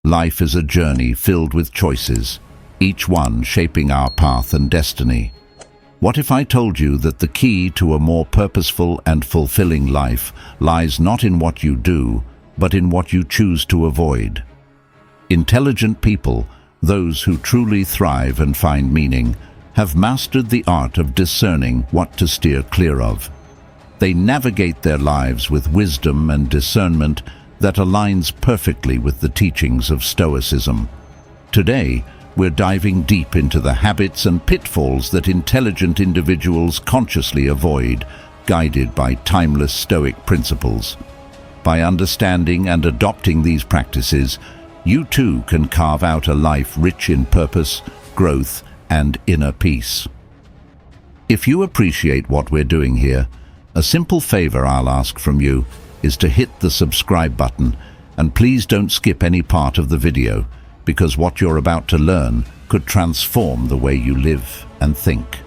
Life is a journey filled with choices, each one shaping our path and destiny. What if I told you that the key to a more purposeful and fulfilling life lies not in what you do, but in what you choose to avoid? Intelligent people, those who truly thrive and find meaning, have mastered the art of discerning what to steer clear of. They navigate their lives with wisdom and discernment that aligns perfectly with the teachings of Stoicism. Today, we're diving deep into the habits and pitfalls that intelligent individuals consciously avoid, guided by timeless Stoic principles. By understanding and adopting these practices, you too can carve out a life rich in purpose, growth, and inner peace. If you appreciate what we're doing here, a simple favor I'll ask from you is to hit the subscribe button, and please don't skip any part of the video, because what you're about to learn could transform the way you live and think.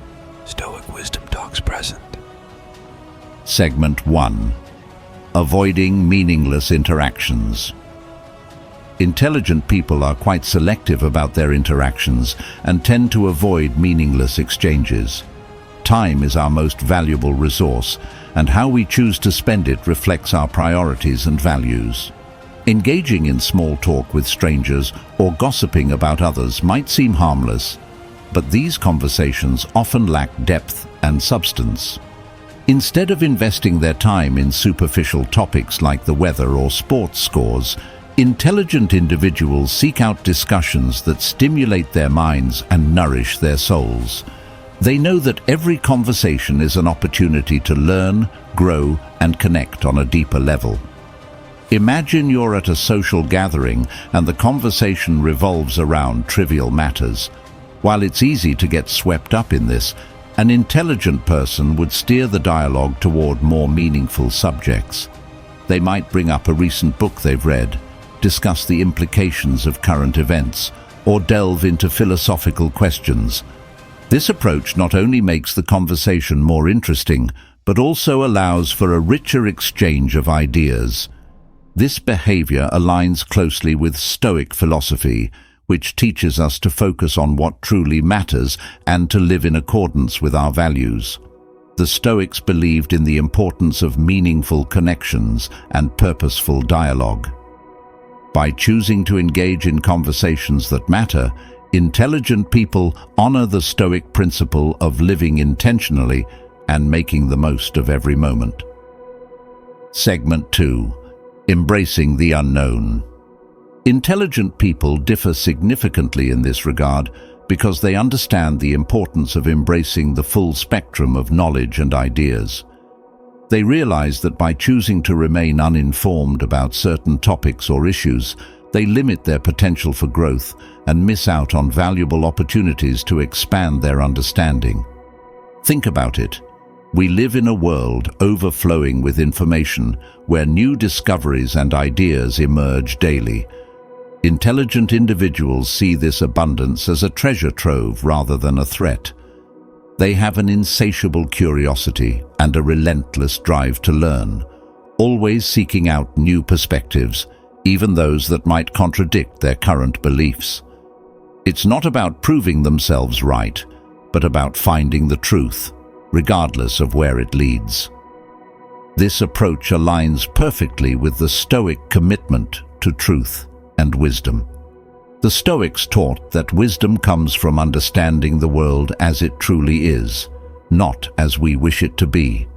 Stoic Wisdom Talks present. Segment 1. Avoiding meaningless interactions. Intelligent people are quite selective about their interactions and tend to avoid meaningless exchanges. Time is our most valuable resource, and how we choose to spend it reflects our priorities and values. Engaging in small talk with strangers or gossiping about others might seem harmless, but these conversations often lack depth and substance. Instead of investing their time in superficial topics like the weather or sports scores, intelligent individuals seek out discussions that stimulate their minds and nourish their souls. They know that every conversation is an opportunity to learn, grow, and connect on a deeper level. Imagine you're at a social gathering and the conversation revolves around trivial matters. While it's easy to get swept up in this, an intelligent person would steer the dialogue toward more meaningful subjects. They might bring up a recent book they've read, discuss the implications of current events, or delve into philosophical questions. This approach not only makes the conversation more interesting, but also allows for a richer exchange of ideas. This behavior aligns closely with Stoic philosophy, which teaches us to focus on what truly matters and to live in accordance with our values. The Stoics believed in the importance of meaningful connections and purposeful dialogue. By choosing to engage in conversations that matter, intelligent people honor the Stoic principle of living intentionally and making the most of every moment. Segment 2. Embracing the unknown. Intelligent people differ significantly in this regard because they understand the importance of embracing the full spectrum of knowledge and ideas. They realize that by choosing to remain uninformed about certain topics or issues, they limit their potential for growth and miss out on valuable opportunities to expand their understanding. Think about it. We live in a world overflowing with information where new discoveries and ideas emerge daily. Intelligent individuals see this abundance as a treasure trove rather than a threat. They have an insatiable curiosity and a relentless drive to learn, always seeking out new perspectives, even those that might contradict their current beliefs. It's not about proving themselves right, but about finding the truth, regardless of where it leads. This approach aligns perfectly with the Stoic commitment to truth and wisdom. The Stoics taught that wisdom comes from understanding the world as it truly is, not as we wish it to be.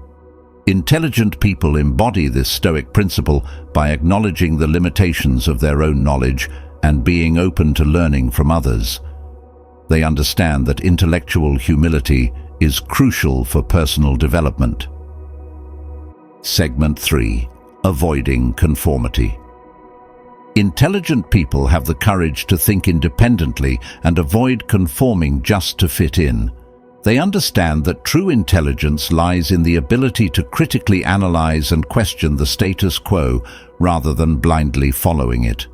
Intelligent people embody this Stoic principle by acknowledging the limitations of their own knowledge and being open to learning from others. They understand that intellectual humility is crucial for personal development. Segment 3. Avoiding conformity. Intelligent people have the courage to think independently and avoid conforming just to fit in. They understand that true intelligence lies in the ability to critically analyze and question the status quo rather than blindly following it.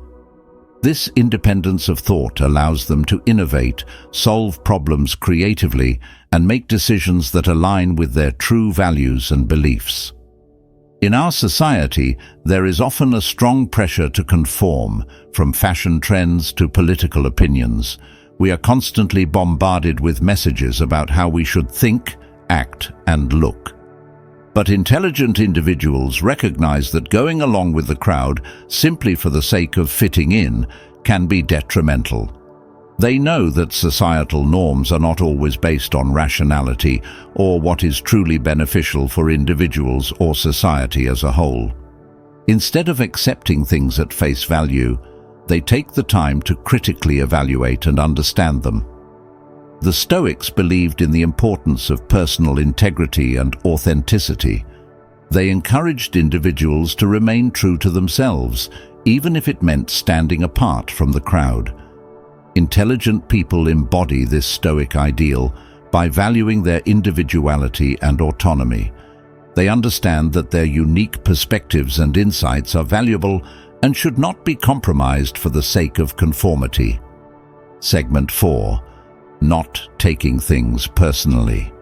This independence of thought allows them to innovate, solve problems creatively, and make decisions that align with their true values and beliefs. In our society, there is often a strong pressure to conform, from fashion trends to political opinions. We are constantly bombarded with messages about how we should think, act, and look. But intelligent individuals recognize that going along with the crowd simply for the sake of fitting in can be detrimental. They know that societal norms are not always based on rationality or what is truly beneficial for individuals or society as a whole. Instead of accepting things at face value, they take the time to critically evaluate and understand them. The Stoics believed in the importance of personal integrity and authenticity. They encouraged individuals to remain true to themselves, even if it meant standing apart from the crowd. Intelligent people embody this Stoic ideal by valuing their individuality and autonomy. They understand that their unique perspectives and insights are valuable and should not be compromised for the sake of conformity. Segment 4. Not taking things personally.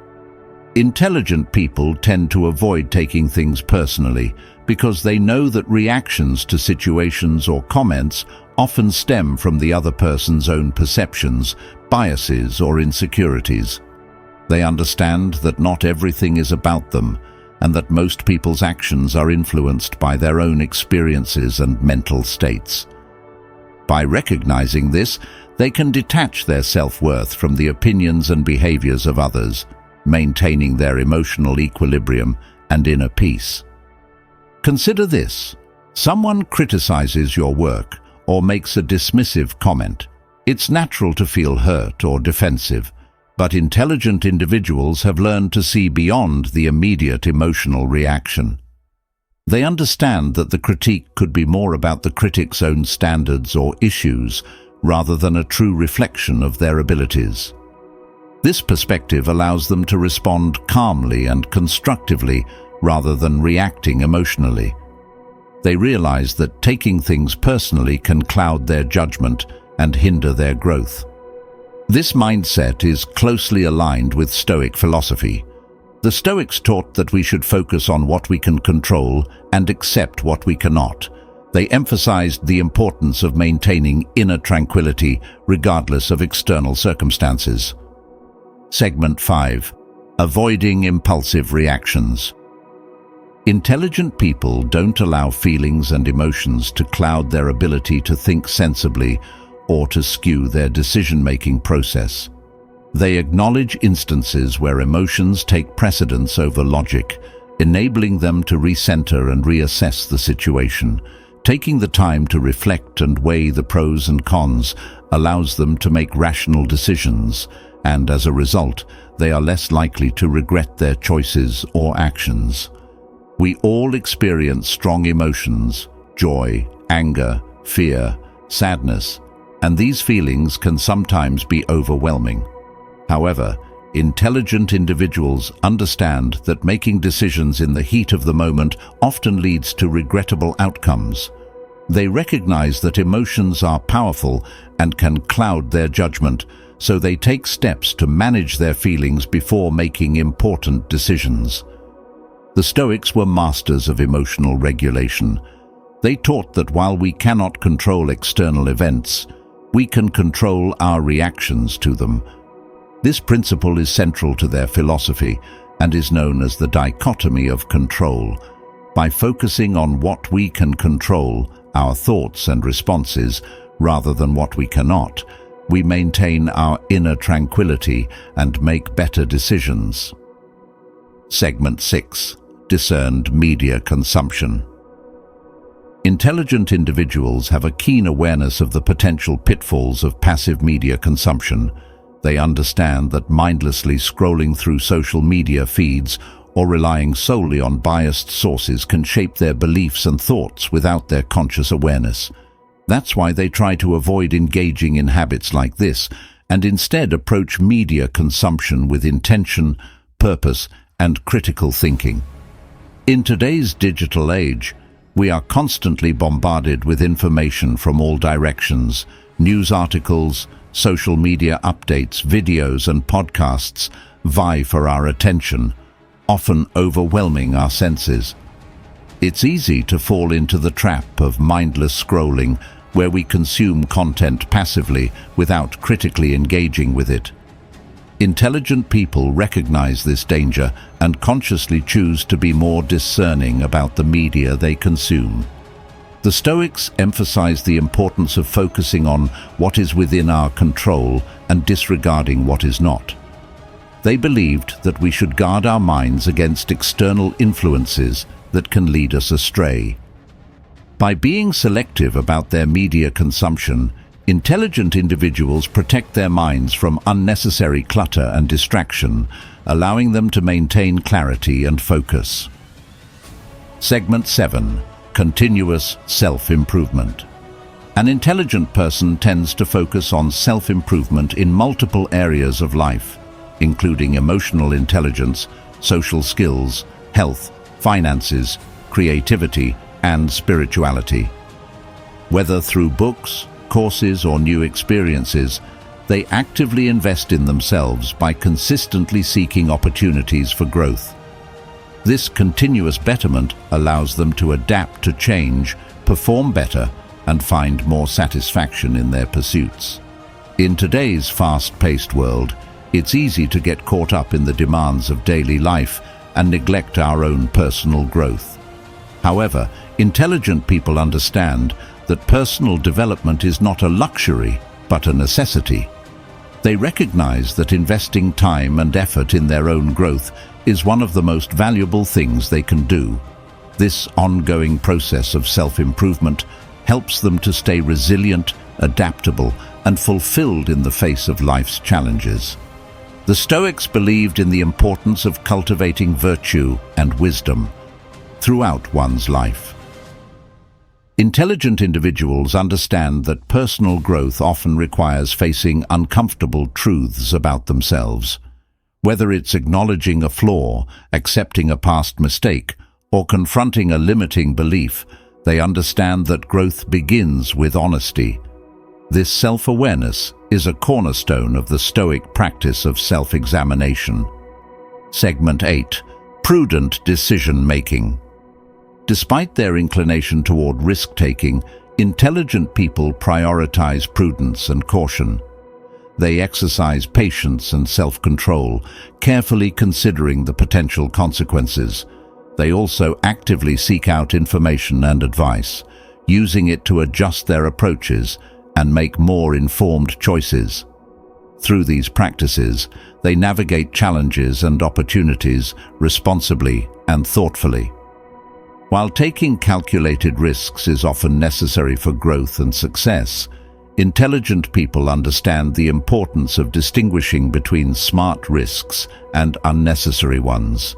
Intelligent people tend to avoid taking things personally because they know that reactions to situations or comments often stem from the other person's own perceptions, biases, or insecurities. They understand that not everything is about them, and that most people's actions are influenced by their own experiences and mental states. By recognizing this, they can detach their self-worth from the opinions and behaviors of others, maintaining their emotional equilibrium and inner peace. Consider this. Someone criticizes your work or makes a dismissive comment. It's natural to feel hurt or defensive, but intelligent individuals have learned to see beyond the immediate emotional reaction. They understand that the critique could be more about the critic's own standards or issues rather than a true reflection of their abilities. This perspective allows them to respond calmly and constructively rather than reacting emotionally. They realize that taking things personally can cloud their judgment and hinder their growth. This mindset is closely aligned with Stoic philosophy. The Stoics taught that we should focus on what we can control and accept what we cannot. They emphasized the importance of maintaining inner tranquility regardless of external circumstances. Segment 5. Avoiding impulsive reactions. Intelligent people don't allow feelings and emotions to cloud their ability to think sensibly or to skew their decision-making process. They acknowledge instances where emotions take precedence over logic, enabling them to recenter and reassess the situation. Taking the time to reflect and weigh the pros and cons allows them to make rational decisions, and as a result, they are less likely to regret their choices or actions. We all experience strong emotions, joy, anger, fear, sadness, and these feelings can sometimes be overwhelming. However, intelligent individuals understand that making decisions in the heat of the moment often leads to regrettable outcomes. They recognize that emotions are powerful and can cloud their judgment, so they take steps to manage their feelings before making important decisions. The Stoics were masters of emotional regulation. They taught that while we cannot control external events, we can control our reactions to them. This principle is central to their philosophy and is known as the dichotomy of control. By focusing on what we can control, our thoughts and responses, rather than what we cannot, we maintain our inner tranquility and make better decisions. Segment 6. Discerned media consumption. Intelligent individuals have a keen awareness of the potential pitfalls of passive media consumption. They understand that mindlessly scrolling through social media feeds or relying solely on biased sources can shape their beliefs and thoughts without their conscious awareness. That's why they try to avoid engaging in habits like this and instead approach media consumption with intention, purpose, and critical thinking. In today's digital age, we are constantly bombarded with information from all directions. News articles, social media updates, videos, and podcasts vie for our attention, often overwhelming our senses. It's easy to fall into the trap of mindless scrolling, where we consume content passively without critically engaging with it. Intelligent people recognize this danger and consciously choose to be more discerning about the media they consume. The Stoics emphasize the importance of focusing on what is within our control and disregarding what is not. They believed that we should guard our minds against external influences that can lead us astray. By being selective about their media consumption, intelligent individuals protect their minds from unnecessary clutter and distraction, allowing them to maintain clarity and focus. Segment 7. Continuous self-improvement. An intelligent person tends to focus on self-improvement in multiple areas of life, including emotional intelligence, social skills, health, finances, creativity, and spirituality. Whether through books, courses, or new experiences, they actively invest in themselves by consistently seeking opportunities for growth. This continuous betterment allows them to adapt to change, perform better, and find more satisfaction in their pursuits. In today's fast-paced world, it's easy to get caught up in the demands of daily life and neglect our own personal growth. However, intelligent people understand that personal development is not a luxury, but a necessity. They recognize that investing time and effort in their own growth is one of the most valuable things they can do. This ongoing process of self-improvement helps them to stay resilient, adaptable, and fulfilled in the face of life's challenges. The Stoics believed in the importance of cultivating virtue and wisdom throughout one's life. Intelligent individuals understand that personal growth often requires facing uncomfortable truths about themselves. Whether it's acknowledging a flaw, accepting a past mistake, or confronting a limiting belief, they understand that growth begins with honesty. This self-awareness is a cornerstone of the Stoic practice of self-examination. Segment 8. Prudent decision-making. Despite their inclination toward risk-taking, intelligent people prioritize prudence and caution. They exercise patience and self-control, carefully considering the potential consequences. They also actively seek out information and advice, using it to adjust their approaches and make more informed choices. Through these practices, they navigate challenges and opportunities responsibly and thoughtfully. While taking calculated risks is often necessary for growth and success, intelligent people understand the importance of distinguishing between smart risks and unnecessary ones.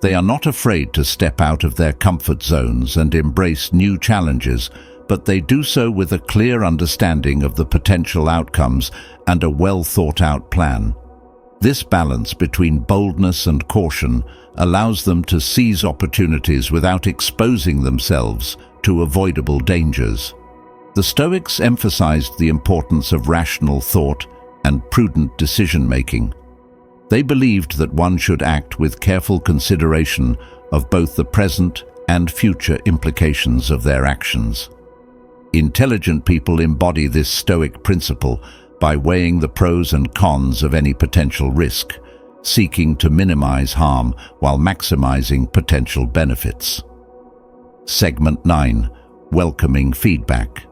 They are not afraid to step out of their comfort zones and embrace new challenges, but they do so with a clear understanding of the potential outcomes and a well-thought-out plan. This balance between boldness and caution allows them to seize opportunities without exposing themselves to avoidable dangers. The Stoics emphasized the importance of rational thought and prudent decision-making. They believed that one should act with careful consideration of both the present and future implications of their actions. Intelligent people embody this Stoic principle by weighing the pros and cons of any potential risk, seeking to minimize harm while maximizing potential benefits. Segment 9. Welcoming feedback.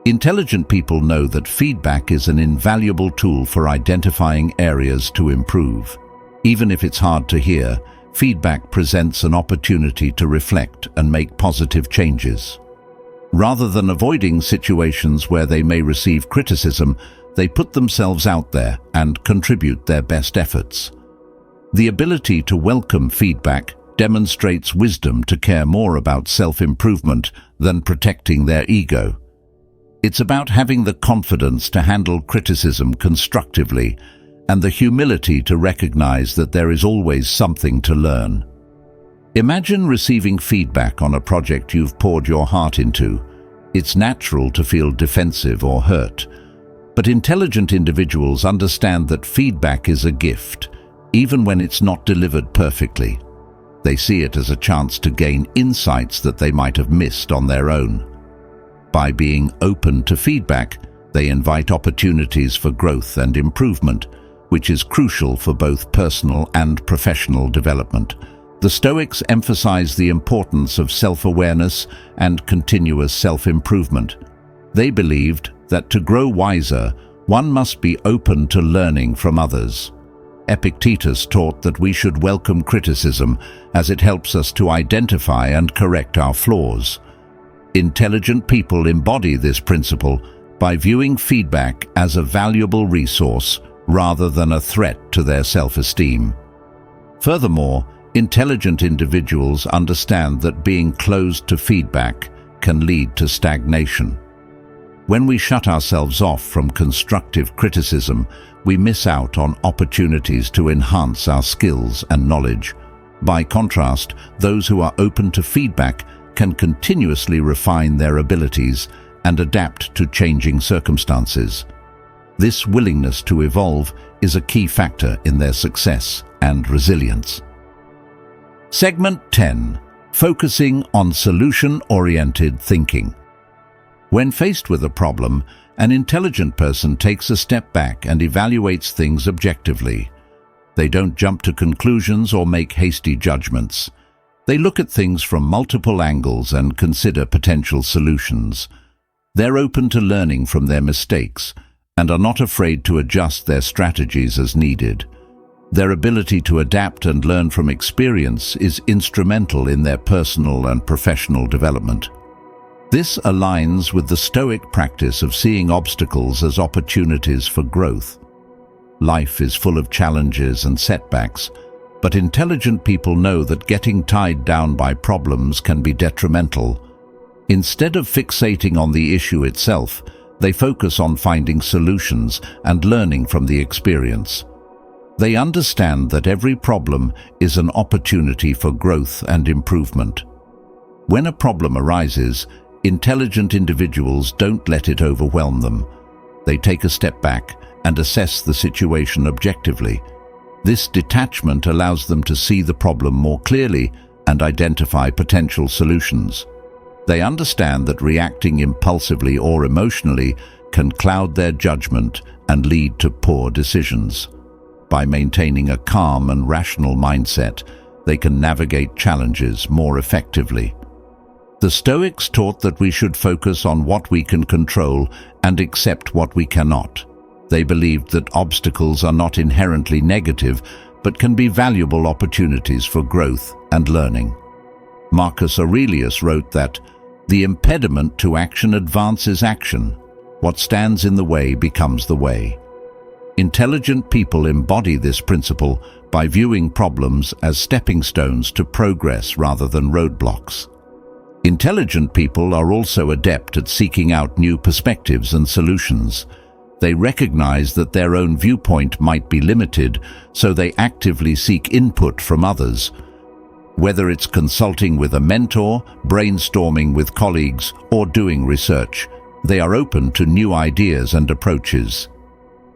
Intelligent people know that feedback is an invaluable tool for identifying areas to improve. Even if it's hard to hear, feedback presents an opportunity to reflect and make positive changes. Rather than avoiding situations where they may receive criticism, they put themselves out there and contribute their best efforts. The ability to welcome feedback demonstrates wisdom to care more about self-improvement than protecting their ego. It's about having the confidence to handle criticism constructively and the humility to recognize that there is always something to learn. Imagine receiving feedback on a project you've poured your heart into. It's natural to feel defensive or hurt, but intelligent individuals understand that feedback is a gift, even when it's not delivered perfectly. They see it as a chance to gain insights that they might have missed on their own. By being open to feedback, they invite opportunities for growth and improvement, which is crucial for both personal and professional development. The Stoics emphasize the importance of self-awareness and continuous self-improvement. They believed that to grow wiser, one must be open to learning from others. Epictetus taught that we should welcome criticism as it helps us to identify and correct our flaws. Intelligent people embody this principle by viewing feedback as a valuable resource rather than a threat to their self-esteem. Furthermore, intelligent individuals understand that being closed to feedback can lead to stagnation. When we shut ourselves off from constructive criticism, we miss out on opportunities to enhance our skills and knowledge. By contrast, those who are open to feedback can continuously refine their abilities and adapt to changing circumstances. This willingness to evolve is a key factor in their success and resilience. Segment 10. Focusing on solution-oriented thinking. When faced with a problem, an intelligent person takes a step back and evaluates things objectively. They don't jump to conclusions or make hasty judgments. They look at things from multiple angles and consider potential solutions. They're open to learning from their mistakes and are not afraid to adjust their strategies as needed. Their ability to adapt and learn from experience is instrumental in their personal and professional development. This aligns with the Stoic practice of seeing obstacles as opportunities for growth. Life is full of challenges and setbacks, but intelligent people know that getting tied down by problems can be detrimental. Instead of fixating on the issue itself, they focus on finding solutions and learning from the experience. They understand that every problem is an opportunity for growth and improvement. When a problem arises, intelligent individuals don't let it overwhelm them. They take a step back and assess the situation objectively. This detachment allows them to see the problem more clearly and identify potential solutions. They understand that reacting impulsively or emotionally can cloud their judgment and lead to poor decisions. By maintaining a calm and rational mindset, they can navigate challenges more effectively. The Stoics taught that we should focus on what we can control and accept what we cannot. They believed that obstacles are not inherently negative, but can be valuable opportunities for growth and learning. Marcus Aurelius wrote that, "The impediment to action advances action. What stands in the way becomes the way." Intelligent people embody this principle by viewing problems as stepping stones to progress rather than roadblocks. Intelligent people are also adept at seeking out new perspectives and solutions. They recognize that their own viewpoint might be limited, so they actively seek input from others. Whether it's consulting with a mentor, brainstorming with colleagues, or doing research, they are open to new ideas and approaches.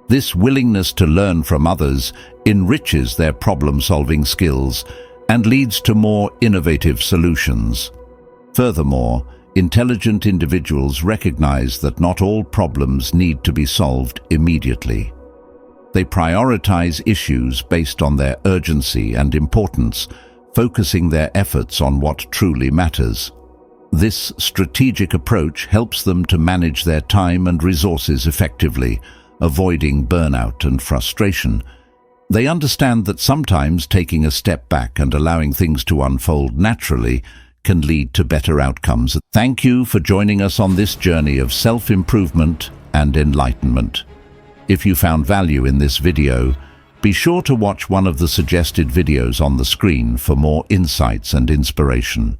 This willingness to learn from others enriches their problem-solving skills and leads to more innovative solutions. Furthermore, intelligent individuals recognize that not all problems need to be solved immediately. They prioritize issues based on their urgency and importance, focusing their efforts on what truly matters. This strategic approach helps them to manage their time and resources effectively, avoiding burnout and frustration. They understand that sometimes taking a step back and allowing things to unfold naturally can lead to better outcomes. Thank you for joining us on this journey of self-improvement and enlightenment. If you found value in this video, be sure to watch one of the suggested videos on the screen for more insights and inspiration.